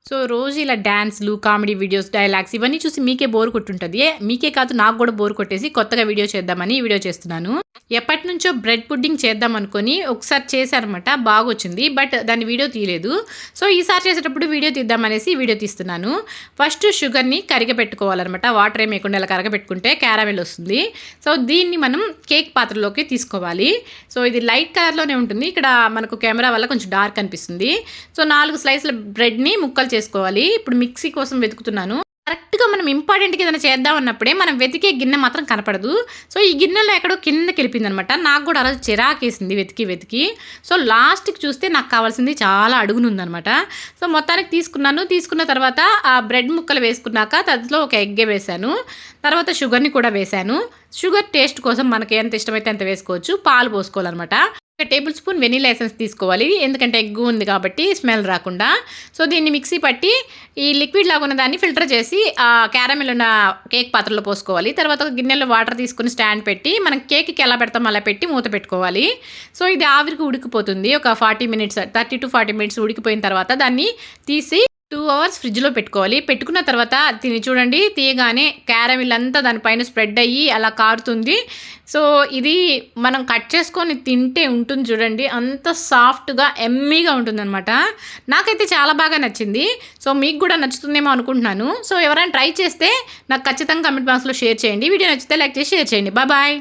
So, రోజు ఇలా డాన్స్‌లు, కామెడీ వీడియోస్, డైలాగ్స్ ఇవన్నీ చూసి మీకే బోర్ కొట్టుంటది. మీకే కాదు నాకు గూడా బోర్ కొట్టేసి కొత్తగా వీడియో చేద్దామని ఈ వీడియో చేస్తున్నాను. ఎప్పటినుంచో బ్రెడ్ పుడ్డింగ్ చేద్దామనుకోని ఒకసారి చేశాననమాట. బాగొచ్చింది. బట్ దాన్ని వీడియో తీయలేదు. సో, ఈసారి చేసేటప్పుడు వీడియో తీద్దామనేసి వీడియో తీస్తున్నాను. ఫస్ట్ షుగర్‌ని కరిగబెట్టుకోవాలనమాట. వాటర్ ఏమేయకుండా ఇలా కరగబెట్టుకుంటే క్యారమెల్ వస్తుంది. సో, దీన్ని మనం కేక్ పాత్రలోకి తీసుకోవాలి. సో, ఇది లైట్ కలర్‌లోనే ఉంటుంది. ఇక్కడ మనకు కెమెరా వల్ల కొంచెం డార్క్ అనిపిస్తుంది. సో, 4 స్లైస్‌ల బ్రెడ్‌ని ముక్కలు చేసుకోవాలి. ఇప్పుడు మిక్సీ కోసం వెతుకుతున్నాను. కరెక్ట్‌గా మనం ఇంపార్టెంట్‌గా ఏదైనా చేద్దాం అన్నప్పుడే మనం వెతికే గిన్నె మాత్రం కనపడదు. సో, ఈ గిన్నెలో ఎక్కడో కిందకెళ్ళిపోయిందనమాట. నాకు గూడా ఆ రోజు చిరాకేసింది వెతికి. సో, లాస్ట్‌కి చూస్తే నాకు కావాల్సింది చాలా అడుగునుందనమాట. సో, మొత్తానికి తీసుకున్నాను. తీసుకున్న తర్వాత ఆ బ్రెడ్ ముక్కలు వేసుకున్నాక అందులో ఒక ఎగ్గే వేశాను. తర్వాత షుగర్‌ని కూడా వేశాను. షుగర్ టేస్ట్ కోసం మనకి ఎంత ఇష్టమైతే అంత వేసుకోవచ్చు. పాలు పోసుకోవాలనమాట. ఒక టేబుల్ స్పూన్ వెనిలా ఎసెన్స్ తీసుకోవాలి. ఎందుకంటే ఎగ్ ఉంది కాబట్టి స్మెల్ రాకుండా. సో, దీన్ని మిక్సీ పట్టి ఈ లిక్విడ్ లాగా ఉన్న దాన్ని ఫిల్టర్ చేసి ఆ క్యారమెల్ ఉన్న కేక్ పాత్రలో పోసుకోవాలి. తర్వాత ఒక గిన్నెలో వాటర్ తీసుకొని స్టాండ్ పెట్టి మనం కేక్‌కి ఎలా పెడతామో అలా పెట్టి మూత పెట్టుకోవాలి. సో, ఇది ఆవిరికి ఉడికిపోతుంది. ఒక 40 మినిట్స్ 30-40 మినిట్స్ ఉడికిపోయిన తర్వాత దాన్ని తీసి 2 అవర్స్ ఫ్రిడ్జ్‌లో పెట్టుకోవాలి. పెట్టుకున్న తర్వాత తిని చూడండి తీయగానే క్యారమెల్ అంతా దానిపైన స్ప్రెడ్ అయ్యి అలా కారుతుంది. సో, ఇది మనం కట్ చేసుకొని తింటే ఉంటుంది చూడండి. అంత సాఫ్ట్‌గా యమ్మీగా ఉంటుందనమాట. నాకైతే చాలా బాగా నచ్చింది. సో, మీకు కూడా నచ్చుతుందేమో అనుకుంటున్నాను. సో, ఎవరైనా ట్రై చేస్తే నాకు ఖచ్చితంగా కామెంట్ బాక్స్‌లో షేర్ చేయండి. వీడియో నచ్చితే లైక్ చేసి షేర్ చేయండి. బాయ్.